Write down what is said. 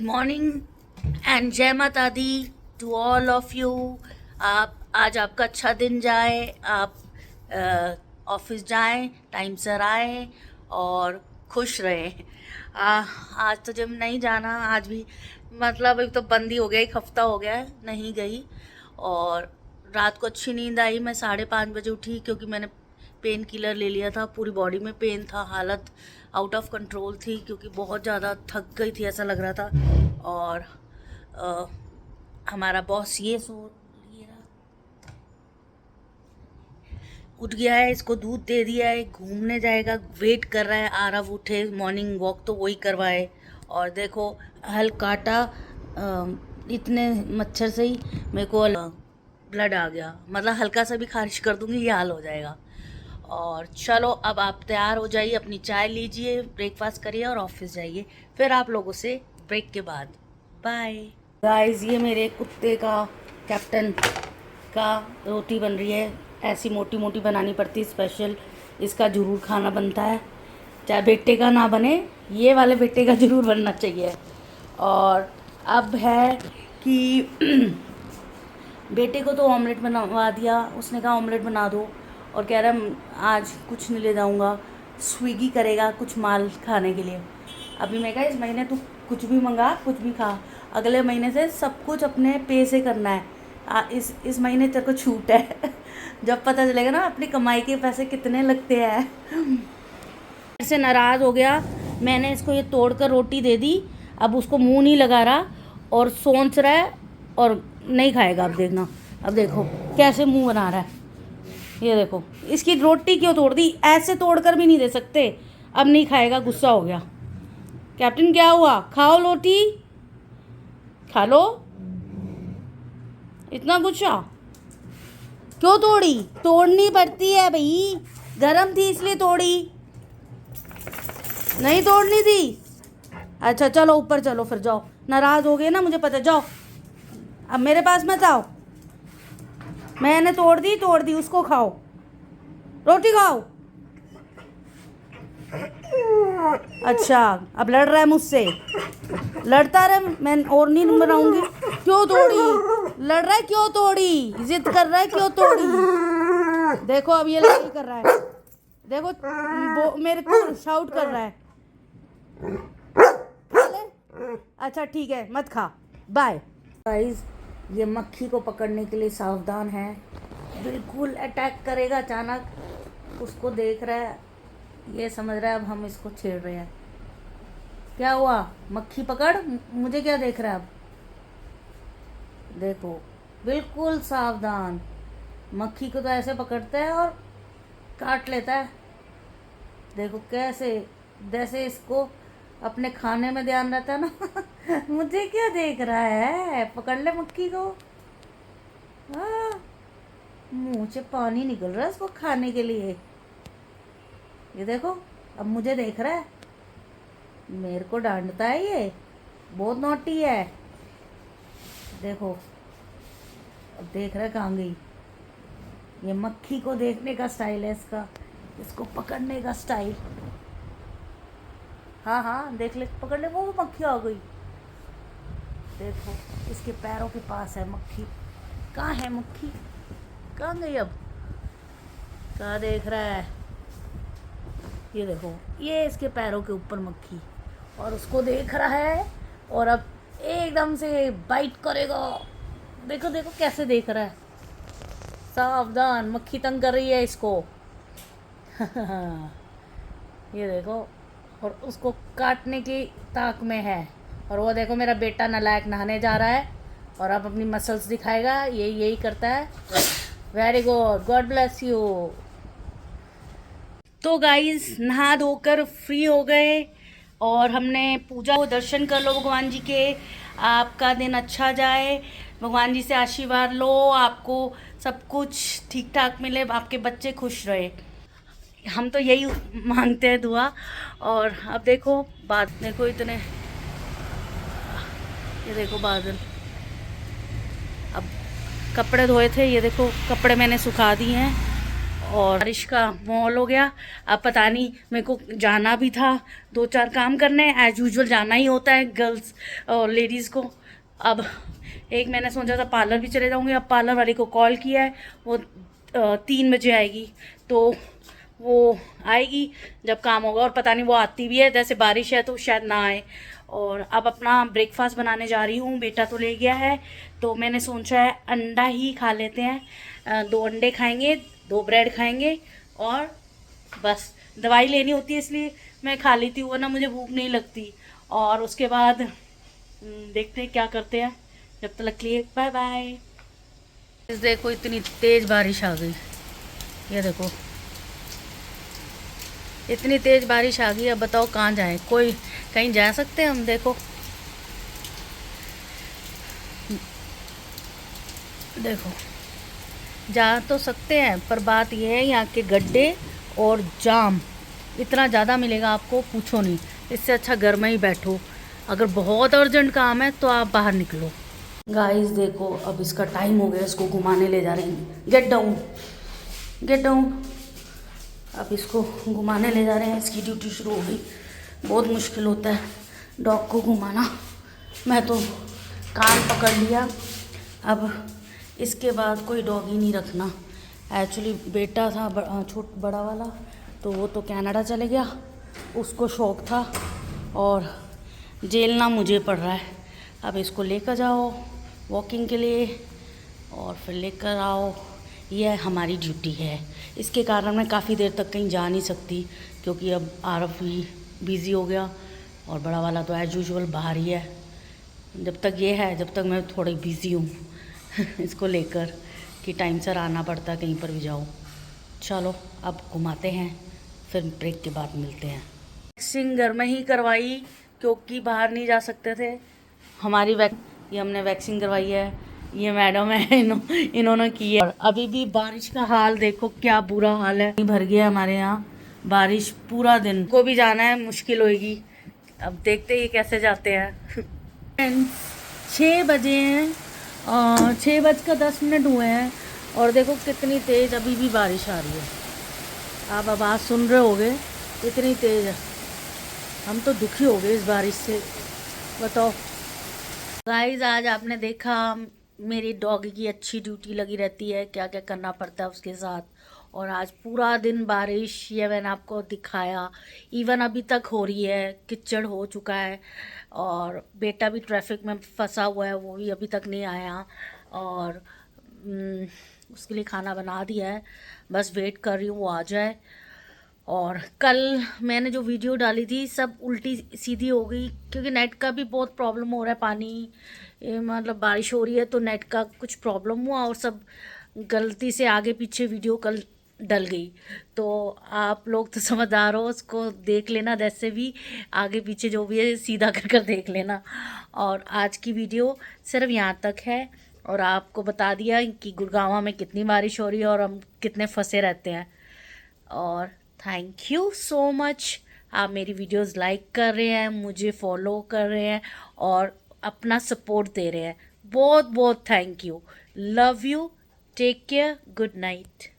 Morning and जय माता दी to all of you. आप आज आपका अच्छा दिन जाए, आप ऑफिस जाएं, टाइम से आए और खुश रहें। आज तो जिम नहीं जाना, आज भी मतलब अभी तो बंद ही हो गया, एक हफ्ता हो गया है नहीं गई। और रात को अच्छी नींद आई, मैं 5:30 बजे उठी क्योंकि मैंने पेन किलर ले लिया था। पूरी बॉडी में पेन था, हालत आउट ऑफ कंट्रोल थी क्योंकि बहुत ज़्यादा थक गई थी ऐसा लग रहा था। और अ, हमारा बॉस ये रहा, उठ गया है, इसको दूध दे दिया है, घूमने जाएगा, वेट कर रहा है आरव उठे, मॉर्निंग वॉक तो वही करवाए। और देखो हल काटा, इतने मच्छर से ही मेरे को ब्लड आ गया, मतलब हल्का सा भी खारिश कर दूंगी ये हाल हो जाएगा। और चलो अब आप तैयार हो जाइए, अपनी चाय लीजिए, ब्रेकफास्ट करिए और ऑफिस जाइए, फिर आप लोगों से ब्रेक के बाद बाय। गाइस ये मेरे कुत्ते का कैप्टन का रोटी बन रही है, ऐसी मोटी मोटी बनानी पड़ती, स्पेशल इसका ज़रूर खाना बनता है, चाहे बेटे का ना बने ये वाले बेटे का ज़रूर बनना चाहिए। और अब है कि बेटे को तो ऑमलेट बनवा दिया, उसने कहा ऑमलेट बना दो, और कह रहा है आज कुछ नहीं ले जाऊँगा, स्विगी करेगा कुछ माल खाने के लिए। अभी मैं कहा इस महीने तू कुछ भी मंगा, कुछ भी खा, अगले महीने से सब कुछ अपने पे से करना है। इस महीने तेरे को छूट है जब पता चलेगा ना अपनी कमाई के पैसे कितने लगते हैं। से नाराज़ हो गया, मैंने इसको ये तोड़ कर रोटी दे दी, अब उसको मुंह नहीं लगा रहा और सोच रहा है और नहीं खाएगा। अब देखना, अब देखो कैसे मुंह बना रहा है, ये देखो इसकी रोटी क्यों तोड़ दी, ऐसे तोड़कर भी नहीं दे सकते। अब नहीं खाएगा, गुस्सा हो गया। कैप्टन क्या हुआ, खाओ रोटी, खा लो। इतना गुस्सा क्यों तोड़ी, तोड़नी पड़ती है भाई, गरम थी इसलिए तोड़ी, नहीं तोड़नी थी। अच्छा चलो ऊपर चलो, फिर जाओ, नाराज़ हो गए ना मुझे पता, जाओ अब मेरे पास मत आओ। मैंने तोड़ दी, उसको खाओ, रोटी खाओ। अच्छा अब लड़ रहा है मुझसे, लड़ता रहे, मैं और नहीं बनाऊंगी। क्यों तोड़ी, लड़ रहा है, क्यों तोड़ी, जिद कर रहा है, क्यों तोड़ी। देखो अब ये लड़ाई कर रहा है, देखो मेरे को शाउट कर रहा है। अच्छा ठीक है मत खा, बाय। गाइस ये मक्खी को पकड़ने के लिए सावधान है, बिल्कुल अटैक करेगा अचानक, उसको देख रहा है, ये समझ रहा है अब हम इसको छेड़ रहे हैं। क्या हुआ, मक्खी पकड़, मुझे क्या देख रहा है अब, देखो बिल्कुल सावधान। मक्खी को तो ऐसे पकड़ता है और काट लेता है, देखो कैसे, जैसे इसको अपने खाने में ध्यान रहता है ना मुझे क्या देख रहा है, पकड़ ले मक्खी को। मुंह से पानी निकल रहा है इसको खाने के लिए, ये देखो अब मुझे देख रहा है, मेरे को डांटता है, ये बहुत नॉटी है। देखो अब देख रहा है कहाँ गई, ये मक्खी को देखने का स्टाइल है इसका, इसको पकड़ने का स्टाइल। हाँ हाँ देख ले, पकड़ ले, वो मक्खी आ गई, देखो इसके पैरों के पास है मक्खी। कहाँ है मक्खी, कहाँ गई अब, कहाँ देख रहा है, ये देखो ये इसके पैरों के ऊपर मक्खी, और उसको देख रहा है और अब एकदम से बाइट करेगा। देखो देखो कैसे देख रहा है, सावधान, मक्खी तंग कर रही है इसको ये देखो, और उसको काटने की ताक में है। और वो देखो मेरा बेटा नालायक नहाने जा रहा है और अब अपनी मसल्स दिखाएगा, यही करता है। Very good, God bless you. तो गाइस नहा धोकर फ्री हो गए और हमने पूजा को, दर्शन कर लो भगवान जी के, आपका दिन अच्छा जाए, भगवान जी से आशीर्वाद लो, आपको सब कुछ ठीक ठाक मिले, आपके बच्चे खुश रहे, हम तो यही मांगते हैं दुआ। और अब देखो देखो इतने, ये देखो बादल, अब कपड़े धोए थे, ये देखो कपड़े मैंने सुखा दिए हैं और बारिश का माहौल हो गया। अब पता नहीं, मेरे को जाना भी था 2-4 काम करने, एज यूजुअल जाना ही होता है गर्ल्स और लेडीज़ को। अब एक मैंने सोचा था पार्लर भी चले जाऊँगी, अब पार्लर वाले को कॉल किया है, वो 3 बजे आएगी, तो वो आएगी जब काम होगा, और पता नहीं वो आती भी है, जैसे बारिश है तो शायद ना आए। और अब अपना ब्रेकफास्ट बनाने जा रही हूँ, बेटा तो ले गया है, तो मैंने सोचा है अंडा ही खा लेते हैं। 2 अंडे खाएंगे, 2 ब्रेड खाएंगे, और बस दवाई लेनी होती है इसलिए मैं खा लेती हूँ, वरना मुझे भूख नहीं लगती। और उसके बाद देखते हैं क्या करते हैं, जब तक के लिए बाय बाय। देखो इतनी तेज़ बारिश आ गई, ये देखो इतनी तेज़ बारिश आ गई। अब बताओ कहाँ जाएं, कोई कहीं जा सकते हैं हम? देखो देखो जा तो सकते हैं, पर बात यह है यहाँ के गड्ढे और जाम इतना ज़्यादा मिलेगा आपको, पूछो नहीं। इससे अच्छा घर में ही बैठो, अगर बहुत अर्जेंट काम है तो आप बाहर निकलो। गाइस देखो अब इसका टाइम हो गया, इसको घुमाने ले जा रहे हैं। Get down, get down. अब इसको घुमाने ले जा रहे हैं, इसकी ड्यूटी शुरू हो गई। बहुत मुश्किल होता है डॉग को घुमाना, मैं तो कान पकड़ लिया। अब इसके बाद कोई डॉग ही नहीं रखना। एक्चुअली बेटा था बड़ा वाला, तो वो तो कनाडा चले गया, उसको शौक़ था, और झेलना मुझे पड़ रहा है। अब इसको लेकर जाओ वॉकिंग के लिए और फिर लेकर आओ, यह हमारी ड्यूटी है। इसके कारण मैं काफ़ी देर तक कहीं जा नहीं सकती, क्योंकि अब आरव भी बिज़ी हो गया और बड़ा वाला तो एज यूजुअल बाहर ही है। जब तक ये है, जब तक मैं थोड़ी बिज़ी हूँ इसको लेकर, कि टाइम से आना पड़ता है कहीं पर भी जाओ। चलो अब घुमाते हैं, फिर ब्रेक के बाद मिलते हैं। वैक्सीन घर में ही करवाई, क्योंकि बाहर नहीं जा सकते थे। हमारी ये हमने वैक्सीन करवाई है, ये मैडम है, इन्होंने की है। और अभी भी बारिश का हाल देखो, क्या बुरा हाल है, भर गया हमारे यहाँ बारिश पूरा दिन। को भी जाना है, मुश्किल होगी। अब देखते हैं कैसे जाते हैं 6 बजे हैं, 6:10 हुए हैं, और देखो कितनी तेज़ अभी भी बारिश आ रही है। आप आवाज़ सुन रहे होगे, इतनी तेज़ है। हम तो दुखी हो गए इस बारिश से, बताओ। गाइस आज आपने देखा मेरी डॉग की अच्छी ड्यूटी लगी रहती है, क्या क्या करना पड़ता है उसके साथ। और आज पूरा दिन बारिश, ये मैंने आपको दिखाया। इवन अभी तक हो रही है, कीचड़ हो चुका है, और बेटा भी ट्रैफिक में फंसा हुआ है, वो भी अभी तक नहीं आया। और उसके लिए खाना बना दिया है, बस वेट कर रही हूँ वो आ जाए। और कल मैंने जो वीडियो डाली थी सब उल्टी सीधी हो गई, क्योंकि नेट का भी बहुत प्रॉब्लम हो रहा है। पानी मतलब बारिश हो रही है तो नेट का कुछ प्रॉब्लम हुआ, और सब गलती से आगे पीछे वीडियो कल डल गई। तो आप लोग तो समझदार हो, उसको देख लेना, जैसे भी आगे पीछे जो भी है सीधा कर कर देख लेना। और आज की वीडियो सिर्फ यहाँ तक है, और आपको बता दिया कि गुड़गांव में कितनी बारिश हो रही है और हम कितने फंसे रहते हैं। और थैंक यू सो मच, आप मेरी वीडियोस लाइक कर रहे हैं, मुझे फॉलो कर रहे हैं, और अपना सपोर्ट दे रहे हैं। बहुत बहुत thank you, love you, take care, good night.